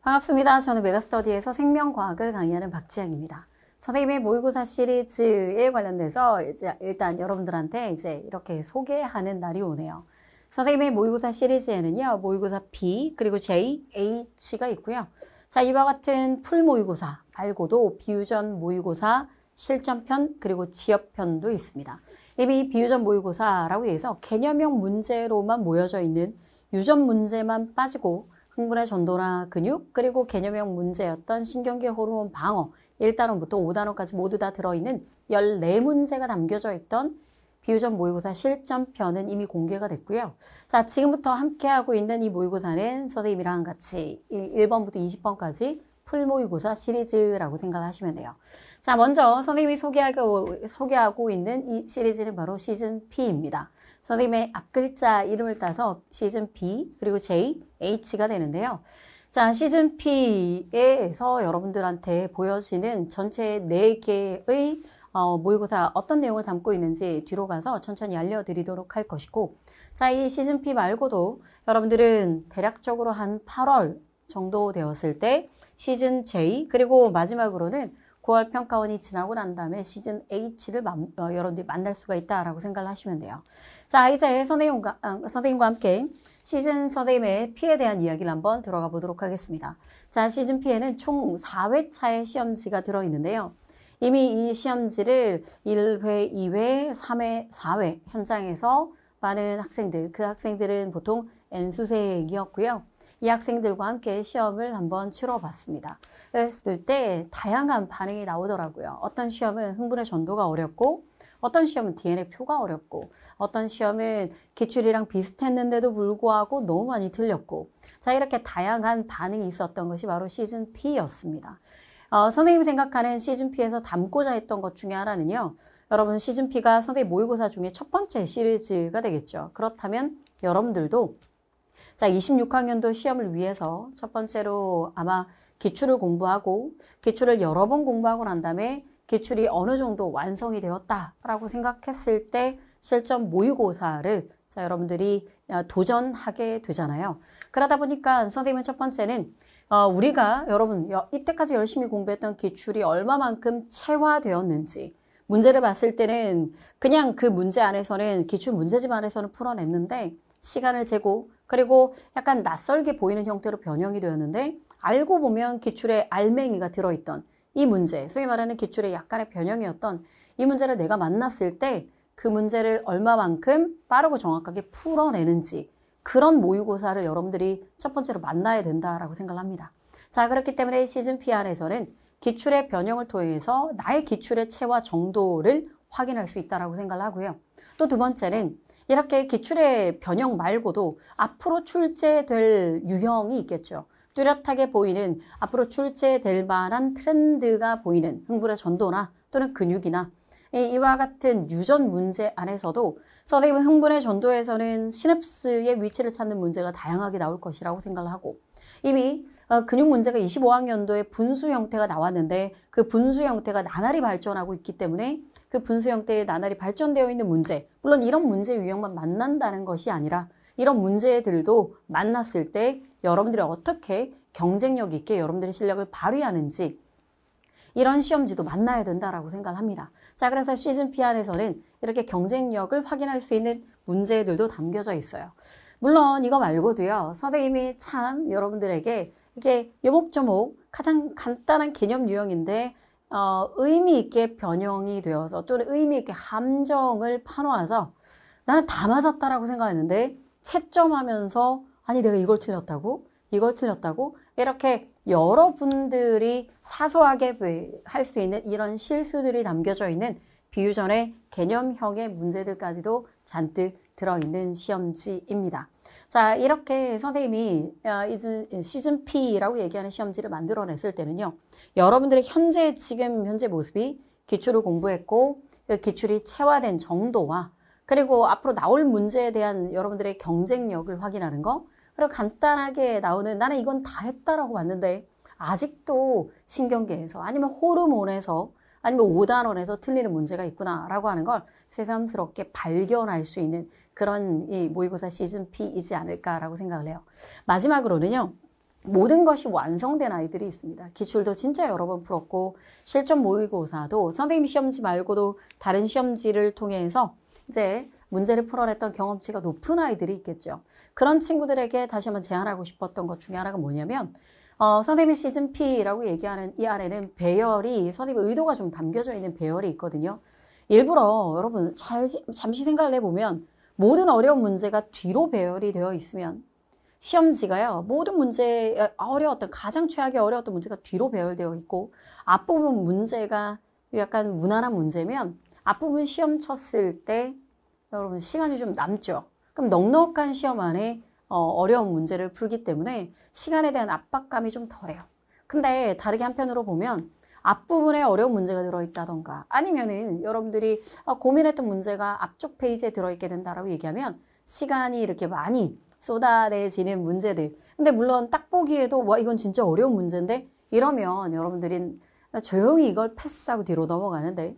반갑습니다. 저는 메가스터디에서 생명과학을 강의하는 박지영입니다. 선생님의 모의고사 시리즈에 관련돼서 일단 여러분들한테 이렇게 소개하는 날이 오네요. 선생님의 모의고사 시리즈에는요, 모의고사 B, 그리고 J, H가 있고요. 자, 이와 같은 풀 모의고사 말고도 비유전 모의고사, 실전편, 그리고 지역편도 있습니다. 이미 비유전 모의고사라고 해서 개념형 문제로만 모여져 있는 유전 문제만 빠지고 흥분의 전도나 근육, 그리고 개념형 문제였던 신경계 호르몬 방어 1단원부터 5단원까지 모두 다 들어있는 14문제가 담겨져 있던 비유전 모의고사 실전편은 이미 공개가 됐고요. 자, 지금부터 함께하고 있는 이 모의고사는 선생님이랑 같이 1번부터 20번까지 풀 모의고사 시리즈라고 생각하시면 돼요. 자, 먼저 선생님이 소개하고 있는 이 시리즈는 바로 시즌 P입니다. 선생님의 앞글자 이름을 따서 시즌 B, 그리고 J, H가 되는데요. 자, 시즌 P에서 여러분들한테 보여지는 전체 4개의 모의고사 어떤 내용을 담고 있는지 뒤로 가서 천천히 알려드리도록 할 것이고, 자, 이 시즌 P 말고도 여러분들은 대략적으로 한 8월 정도 되었을 때 시즌 J, 그리고 마지막으로는 9월 평가원이 지나고 난 다음에 시즌 H를 여러분들이 만날 수가 있다라고 생각을 하시면 돼요. 자, 이제 선생님과 함께 시즌 선생님의 P에 대한 이야기를 한번 들어가 보도록 하겠습니다. 자, 시즌 P에는 총 4회차의 시험지가 들어있는데요. 이미 이 시험지를 1회, 2회, 3회, 4회 현장에서 많은 학생들, 그 학생들은 보통 N수생이었고요. 이 학생들과 함께 시험을 한번 치러봤습니다. 그랬을 때 다양한 반응이 나오더라고요. 어떤 시험은 흥분의 전도가 어렵고, 어떤 시험은 DNA 표가 어렵고, 어떤 시험은 기출이랑 비슷했는데도 불구하고 너무 많이 틀렸고, 자, 이렇게 다양한 반응이 있었던 것이 바로 시즌 P였습니다. 선생님이 생각하는 시즌 P에서 담고자 했던 것 중에 하나는요, 여러분 시즌 P가 선생님 모의고사 중에 첫 번째 시리즈가 되겠죠. 그렇다면 여러분들도 자, 26학년도 시험을 위해서 첫 번째로 아마 기출을 공부하고, 기출을 여러 번 공부하고 난 다음에 기출이 어느 정도 완성이 되었다라고 생각했을 때 실전 모의고사를 자, 여러분들이 도전하게 되잖아요. 그러다 보니까 선생님은 첫 번째는 우리가 여러분 이때까지 열심히 공부했던 기출이 얼마만큼 체화되었는지, 문제를 봤을 때는 그냥 그 문제 안에서는 기출 문제집 안에서는 풀어냈는데 시간을 재고, 그리고 약간 낯설게 보이는 형태로 변형이 되었는데 알고 보면 기출에 알맹이가 들어있던 이 문제, 소위 말하는 기출의 약간의 변형이었던 이 문제를 내가 만났을 때 그 문제를 얼마만큼 빠르고 정확하게 풀어내는지, 그런 모의고사를 여러분들이 첫 번째로 만나야 된다라고 생각을 합니다. 자, 그렇기 때문에 시즌 P 안에서는 기출의 변형을 통해서 나의 기출의 체화 정도를 확인할 수 있다라고 생각을 하고요. 또 두 번째는 이렇게 기출의 변형 말고도 앞으로 출제될 유형이 있겠죠. 뚜렷하게 보이는 앞으로 출제될 만한 트렌드가 보이는 흥분의 전도나 또는 근육이나 이와 같은 유전 문제 안에서도 선생님은 흥분의 전도에서는 시냅스의 위치를 찾는 문제가 다양하게 나올 것이라고 생각을 하고, 이미 근육 문제가 25학년도에 분수 형태가 나왔는데 그 분수 형태가 나날이 발전하고 있기 때문에 그 분수 형태의 나날이 발전되어 있는 문제, 물론 이런 문제 유형만 만난다는 것이 아니라 이런 문제들도 만났을 때 여러분들이 어떻게 경쟁력 있게 여러분들의 실력을 발휘하는지, 이런 시험지도 만나야 된다라고 생각을 합니다. 자, 그래서 시즌 P 안에서는 이렇게 경쟁력을 확인할 수 있는 문제들도 담겨져 있어요. 물론 이거 말고도요, 선생님이 참 여러분들에게 이게 요목조목 가장 간단한 개념 유형인데 의미 있게 변형이 되어서 또는 의미 있게 함정을 파놓아서 나는 다 맞았다라고 생각했는데 채점하면서 아니 내가 이걸 틀렸다고? 이렇게 여러분들이 사소하게 할 수 있는 이런 실수들이 담겨져 있는 비유전의 개념형의 문제들까지도 잔뜩 들어있는 시험지입니다. 자, 이렇게 선생님이 시즌 P라고 얘기하는 시험지를 만들어냈을 때는요, 여러분들의 지금 현재 모습이 기출을 공부했고 기출이 체화된 정도와 그리고 앞으로 나올 문제에 대한 여러분들의 경쟁력을 확인하는 거, 그리고 간단하게 나오는 나는 이건 다 했다라고 봤는데 아직도 신경계에서 아니면 호르몬에서 아니면 5단원에서 틀리는 문제가 있구나라고 하는 걸 새삼스럽게 발견할 수 있는 그런 이 모의고사 시즌 P이지 않을까라고 생각을 해요. 마지막으로는요, 모든 것이 완성된 아이들이 있습니다. 기출도 진짜 여러 번 풀었고 실전 모의고사도 선생님 시험지 말고도 다른 시험지를 통해서 이제 문제를 풀어냈던 경험치가 높은 아이들이 있겠죠. 그런 친구들에게 다시 한번 제안하고 싶었던 것 중에 하나가 뭐냐면 선생님의 시즌 P라고 얘기하는 이 안에는 배열이 선생님의 의도가 좀 담겨져 있는 배열이 있거든요. 일부러 여러분 잠시 생각을 해보면 모든 어려운 문제가 뒤로 배열이 되어 있으면 시험지가요. 모든 문제 어려웠던 가장 최악의 어려웠던 문제가 뒤로 배열되어 있고 앞부분 문제가 약간 무난한 문제면 앞부분 시험 쳤을 때 여러분 시간이 좀 남죠. 그럼 넉넉한 시험 안에 어려운 문제를 풀기 때문에 시간에 대한 압박감이 좀 덜해요. 근데 다르게 한편으로 보면 앞부분에 어려운 문제가 들어있다던가 아니면은 여러분들이 고민했던 문제가 앞쪽 페이지에 들어있게 된다라고 얘기하면 시간이 이렇게 많이 쏟아내지는 문제들. 근데 물론 딱 보기에도 와 이건 진짜 어려운 문제인데 이러면 여러분들이 조용히 이걸 패스하고 뒤로 넘어가는데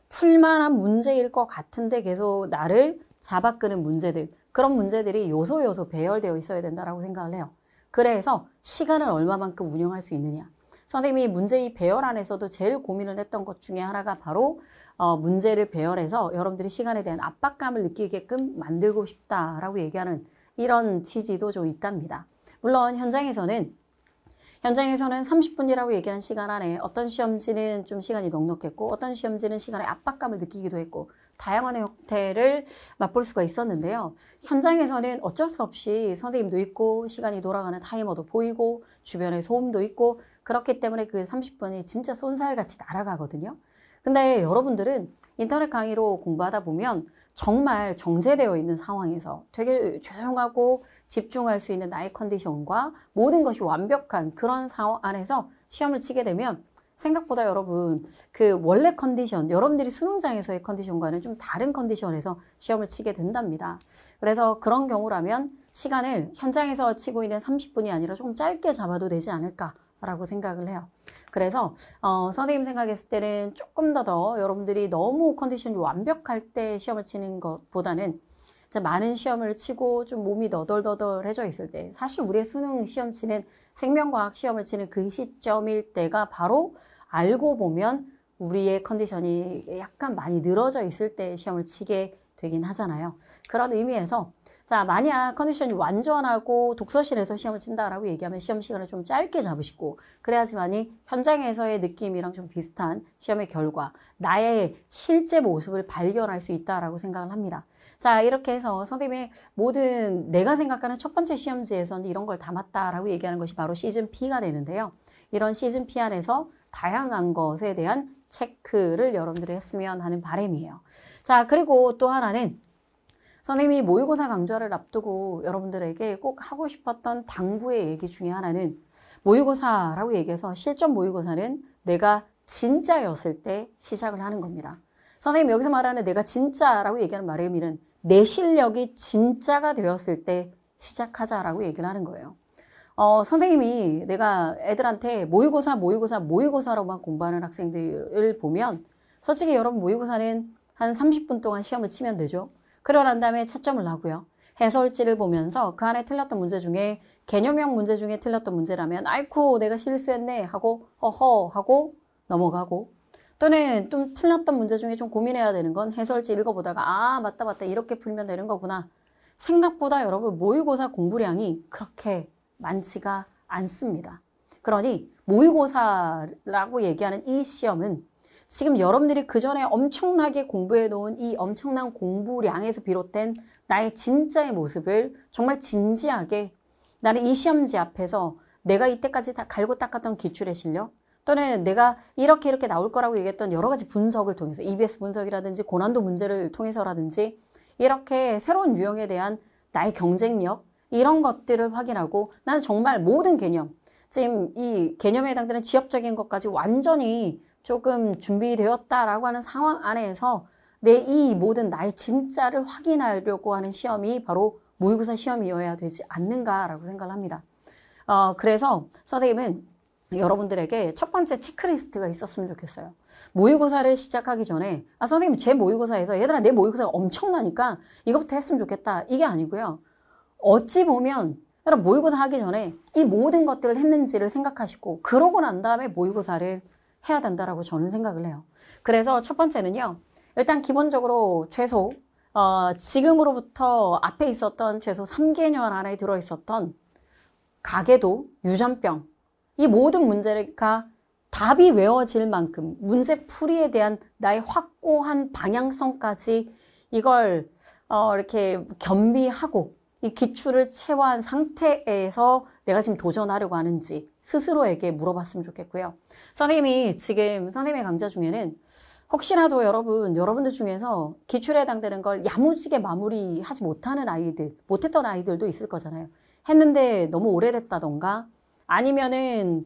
풀만한 문제일 것 같은데 계속 나를 잡아끄는 문제들. 그런 문제들이 요소 배열되어 있어야 된다라고 생각을 해요. 그래서 시간을 얼마만큼 운영할 수 있느냐. 선생님이 문제의 배열 안에서도 제일 고민을 했던 것 중에 하나가 바로 문제를 배열해서 여러분들이 시간에 대한 압박감을 느끼게끔 만들고 싶다라고 얘기하는 이런 취지도 좀 있답니다. 물론 현장에서는 30분이라고 얘기하는 시간 안에 어떤 시험지는 좀 시간이 넉넉했고 어떤 시험지는 시간에 압박감을 느끼기도 했고 다양한 형태를 맛볼 수가 있었는데요. 현장에서는 어쩔 수 없이 선생님도 있고 시간이 돌아가는 타이머도 보이고 주변에 소음도 있고 그렇기 때문에 그 30분이 진짜 쏜살같이 날아가거든요. 근데 여러분들은 인터넷 강의로 공부하다 보면 정말 정제되어 있는 상황에서 되게 조용하고 집중할 수 있는 나의 컨디션과 모든 것이 완벽한 그런 상황 안에서 시험을 치게 되면 생각보다 여러분 그 원래 컨디션, 여러분들이 수능장에서의 컨디션과는 좀 다른 컨디션에서 시험을 치게 된답니다. 그래서 그런 경우라면 시간을 현장에서 치고 있는 30분이 아니라 조금 짧게 잡아도 되지 않을까라고 생각을 해요. 그래서 선생님 생각했을 때는 조금 더 여러분들이 너무 컨디션이 완벽할 때 시험을 치는 것보다는 많은 시험을 치고 좀 몸이 너덜너덜해져 있을 때 사실 우리의 수능 시험 치는 생명과학 시험을 치는 그 시점일 때가 바로 알고 보면 우리의 컨디션이 약간 많이 늘어져 있을 때 시험을 치게 되긴 하잖아요. 그런 의미에서 자, 만약 컨디션이 완전하고 독서실에서 시험을 친다라고 얘기하면 시험 시간을 좀 짧게 잡으시고 그래야지만이 현장에서의 느낌이랑 좀 비슷한 시험의 결과, 나의 실제 모습을 발견할 수 있다라고 생각을 합니다. 자, 이렇게 해서 선생님의 모든 내가 생각하는 첫 번째 시험지에서는 이런 걸 담았다라고 얘기하는 것이 바로 시즌 P가 되는데요. 이런 시즌 P 안에서 다양한 것에 대한 체크를 여러분들이 했으면 하는 바람이에요. 자, 그리고 또 하나는 선생님이 모의고사 강좌를 앞두고 여러분들에게 꼭 하고 싶었던 당부의 얘기 중에 하나는 모의고사라고 얘기해서 실전 모의고사는 내가 진짜였을 때 시작을 하는 겁니다. 선생님 여기서 말하는 내가 진짜라고 얘기하는 말의 의미는 내 실력이 진짜가 되었을 때 시작하자라고 얘기를 하는 거예요. 선생님이 내가 애들한테 모의고사로만 공부하는 학생들을 보면 솔직히 여러분 모의고사는 한 30분 동안 시험을 치면 되죠. 그러고 난 다음에 채점을 하고요. 해설지를 보면서 그 안에 틀렸던 문제 중에 개념형 문제 중에 틀렸던 문제라면 아이쿠 내가 실수했네 하고 허허 하고 넘어가고 또는 좀 틀렸던 문제 중에 좀 고민해야 되는 건 해설지 읽어보다가 아 맞다 이렇게 풀면 되는 거구나. 생각보다 여러분 모의고사 공부량이 그렇게 많지가 않습니다. 그러니 모의고사라고 얘기하는 이 시험은 지금 여러분들이 그전에 엄청나게 공부해 놓은 이 엄청난 공부량에서 비롯된 나의 진짜의 모습을 정말 진지하게 나는 이 시험지 앞에서 내가 이때까지 다 갈고 닦았던 기출의 실력 또는 내가 이렇게 나올 거라고 얘기했던 여러 가지 분석을 통해서 EBS 분석이라든지 고난도 문제를 통해서라든지 이렇게 새로운 유형에 대한 나의 경쟁력 이런 것들을 확인하고 나는 정말 모든 개념 지금 이 개념에 해당되는 지역적인 것까지 완전히 조금 준비되었다라고 하는 상황 안에서 내 이 모든 나의 진짜를 확인하려고 하는 시험이 바로 모의고사 시험이어야 되지 않는가라고 생각을 합니다. 그래서 선생님은 여러분들에게 첫 번째 체크리스트가 있었으면 좋겠어요. 모의고사를 시작하기 전에 선생님 제 모의고사에서 얘들아 내 모의고사가 엄청나니까 이것부터 했으면 좋겠다. 이게 아니고요. 어찌 보면 여러분 모의고사 하기 전에 이 모든 것들을 했는지를 생각하시고 그러고 난 다음에 모의고사를 해야 된다라고 저는 생각을 해요. 그래서 첫 번째는요. 일단 기본적으로 최소 지금으로부터 앞에 있었던 최소 3개년 안에 들어있었던 가계도, 유전병 이 모든 문제가 답이 외워질 만큼 문제풀이에 대한 나의 확고한 방향성까지 이걸 이렇게 겸비하고 이 기출을 채워한 상태에서 내가 지금 도전하려고 하는지 스스로에게 물어봤으면 좋겠고요. 선생님이 지금 선생님의 강좌 중에는 혹시라도 여러분들 중에서 기출에 해당되는 걸 야무지게 마무리하지 못하는 아이들, 못했던 아이들도 있을 거잖아요. 했는데 너무 오래됐다던가 아니면은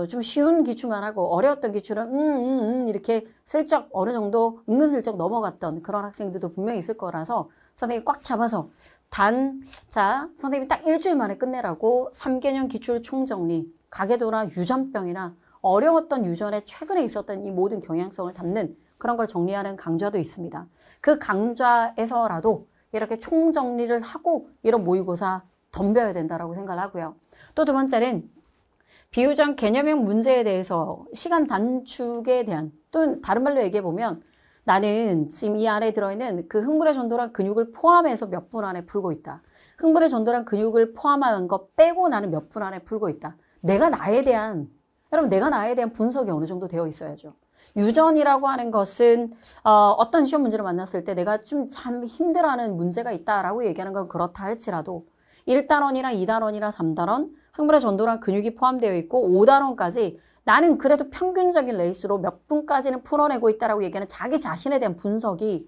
좀 쉬운 기출만 하고 어려웠던 기출은 이렇게 슬쩍 어느 정도 은근슬쩍 넘어갔던 그런 학생들도 분명히 있을 거라서 선생님이 꽉 잡아서 선생님이 딱 일주일 만에 끝내라고 3개년 기출 총정리, 가계도나 유전병이나 어려웠던 유전에 최근에 있었던 이 모든 경향성을 담는 그런 걸 정리하는 강좌도 있습니다. 그 강좌에서라도 이렇게 총정리를 하고 이런 모의고사 덤벼야 된다라고 생각을 하고요. 또 두 번째는 비유전 개념형 문제에 대해서 시간 단축에 대한 또는 다른 말로 얘기해 보면 나는 지금 이 안에 들어있는 그 흥분의 전도란 근육을 포함해서 몇 분 안에 풀고 있다. 흥분의 전도란 근육을 포함한 것 빼고 나는 몇 분 안에 풀고 있다. 내가 나에 대한 분석이 어느 정도 되어 있어야죠. 유전이라고 하는 것은 어떤 시험 문제를 만났을 때 내가 좀 참 힘들어하는 문제가 있다라고 얘기하는 건 그렇다 할지라도 1단원이나 2단원이나 3단원, 흥분의 전도란 근육이 포함되어 있고 5단원까지 나는 그래도 평균적인 레이스로 몇 분까지는 풀어내고 있다라고 얘기하는 자기 자신에 대한 분석이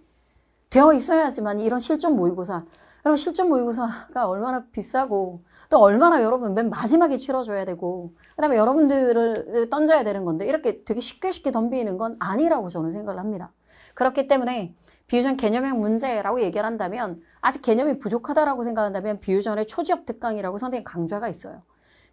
되어 있어야지만 이런 실전 모의고사, 여러분 실전 모의고사가 얼마나 비싸고 또 얼마나 여러분 맨 마지막에 치러줘야 되고 그다음에 여러분들을 던져야 되는 건데 이렇게 되게 쉽게 덤비는 건 아니라고 저는 생각을 합니다. 그렇기 때문에 비유전 개념형 문제라고 얘기를 한다면 아직 개념이 부족하다라고 생각한다면 비유전의 초지업 특강이라고 선생님 강좌가 있어요.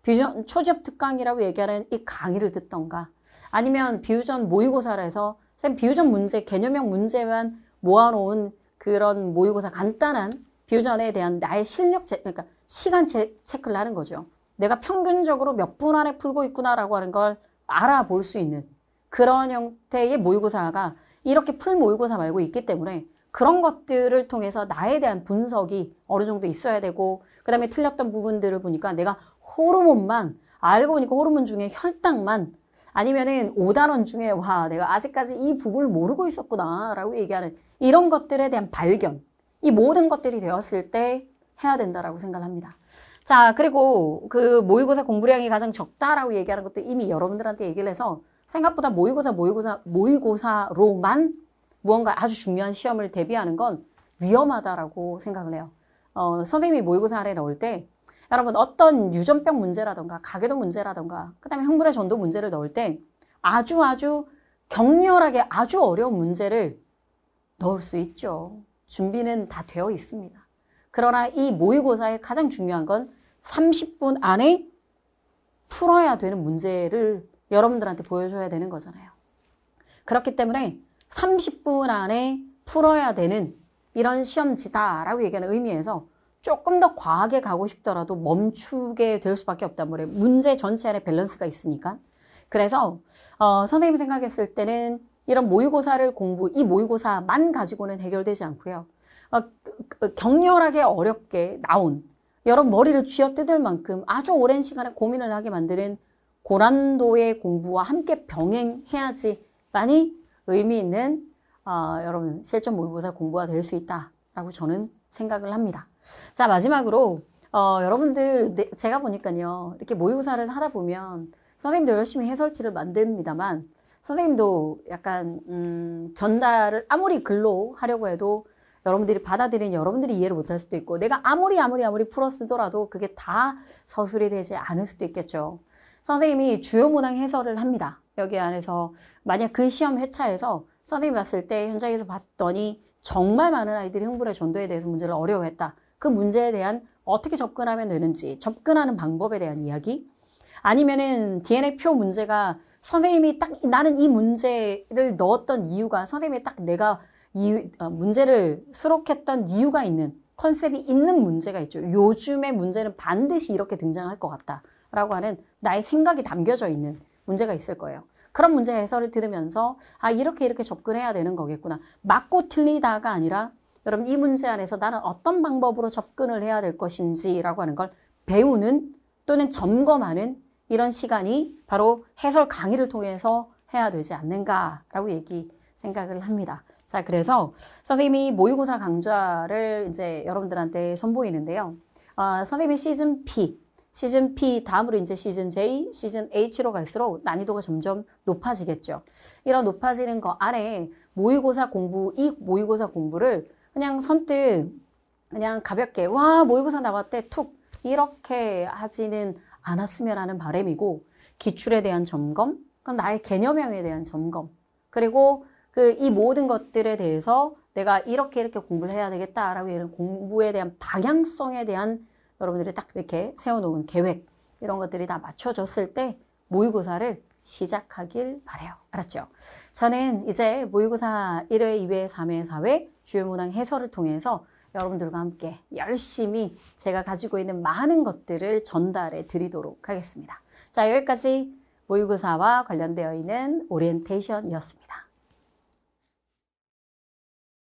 비유전 초지업 특강이라고 얘기하는 이 강의를 듣던가 아니면 비유전 모의고사를 해서 선생님 비유전 문제, 개념형 문제만 모아놓은 그런 모의고사 간단한 비유전에 대한 나의 그러니까 시간 체크를 하는 거죠. 내가 평균적으로 몇 분 안에 풀고 있구나라고 하는 걸 알아볼 수 있는 그런 형태의 모의고사가 이렇게 풀 모의고사 말고 있기 때문에 그런 것들을 통해서 나에 대한 분석이 어느 정도 있어야 되고 그 다음에 틀렸던 부분들을 보니까 내가 호르몬만 알고 보니까 호르몬 중에 혈당만 아니면은 5단원 중에 와 내가 아직까지 이 부분을 모르고 있었구나 라고 얘기하는 이런 것들에 대한 발견 이 모든 것들이 되었을 때 해야 된다라고 생각을 합니다. 자 그리고 그 모의고사 공부량이 가장 적다라고 얘기하는 것도 이미 여러분들한테 얘기를 해서 생각보다 모의고사로만 무언가 아주 중요한 시험을 대비하는 건 위험하다라고 생각을 해요. 선생님이 모의고사 아래 넣을 때 여러분 어떤 유전병 문제라던가 가계도 문제라던가 그 다음에 흥분의 전도 문제를 넣을 때 아주 격렬하게 아주 어려운 문제를 넣을 수 있죠. 준비는 다 되어 있습니다. 그러나 이 모의고사의 가장 중요한 건 30분 안에 풀어야 되는 문제를 여러분들한테 보여줘야 되는 거잖아요. 그렇기 때문에 30분 안에 풀어야 되는 이런 시험지다라고 얘기하는 의미에서 조금 더 과하게 가고 싶더라도 멈추게 될 수밖에 없단 말이에요. 문제 전체 안에 밸런스가 있으니까. 그래서 선생님이 생각했을 때는 이런 모의고사를 이 모의고사만 가지고는 해결되지 않고요. 격렬하게 어렵게 나온 여러분 머리를 쥐어뜯을 만큼 아주 오랜 시간에 고민을 하게 만드는 고난도의 공부와 함께 병행해야지만이 의미 있는 여러분 실전 모의고사 공부가 될 수 있다라고 저는 생각을 합니다. 자 마지막으로 여러분들 제가 보니까요 이렇게 모의고사를 하다 보면 선생님도 열심히 해설지를 만듭니다만 선생님도 약간 전달을 아무리 글로 하려고 해도 여러분들이 받아들이는 여러분들이 이해를 못할 수도 있고 내가 아무리 풀어 쓰더라도 그게 다 서술이 되지 않을 수도 있겠죠. 선생님이 주요 문항 해설을 합니다. 여기 안에서 만약 그 시험 회차에서 선생님이 봤을 때 현장에서 봤더니 정말 많은 아이들이 흥분의 전도에 대해서 문제를 어려워했다. 그 문제에 대한 어떻게 접근하면 되는지 접근하는 방법에 대한 이야기 아니면은 DNA 표 문제가 선생님이 딱 나는 이 문제를 넣었던 이유가 선생님이 딱 내가 문제를 수록했던 이유가 있는 컨셉이 있는 문제가 있죠. 요즘의 문제는 반드시 이렇게 등장할 것 같다라고 하는 나의 생각이 담겨져 있는 문제가 있을 거예요. 그런 문제 해설을 들으면서 아 이렇게 접근해야 되는 거겠구나. 맞고 틀리다가 아니라 여러분 이 문제 안에서 나는 어떤 방법으로 접근을 해야 될 것인지라고 하는 걸 배우는 또는 점검하는 이런 시간이 바로 해설 강의를 통해서 해야 되지 않는가라고 생각을 합니다. 자, 그래서 선생님이 모의고사 강좌를 이제 여러분들한테 선보이는데요. 선생님이 시즌 P 다음으로 이제 시즌 J, 시즌 H로 갈수록 난이도가 점점 높아지겠죠. 이런 높아지는 거 안에 모의고사 공부를 그냥 선뜻 그냥 가볍게 와 모의고사 나왔대 툭 이렇게 하지는 않았으면 하는 바람이고 기출에 대한 점검, 그럼 나의 개념형에 대한 점검, 그리고 이 모든 것들에 대해서 내가 이렇게 공부를 해야 되겠다라고 이런 공부에 대한 방향성에 대한 여러분들이 딱 이렇게 세워놓은 계획 이런 것들이 다 맞춰졌을 때 모의고사를 시작하길 바라요. 알았죠? 저는 이제 모의고사 1회, 2회, 3회, 4회 주요 문항 해설을 통해서 여러분들과 함께 열심히 제가 가지고 있는 많은 것들을 전달해 드리도록 하겠습니다. 자, 여기까지 모의고사와 관련되어 있는 오리엔테이션이었습니다.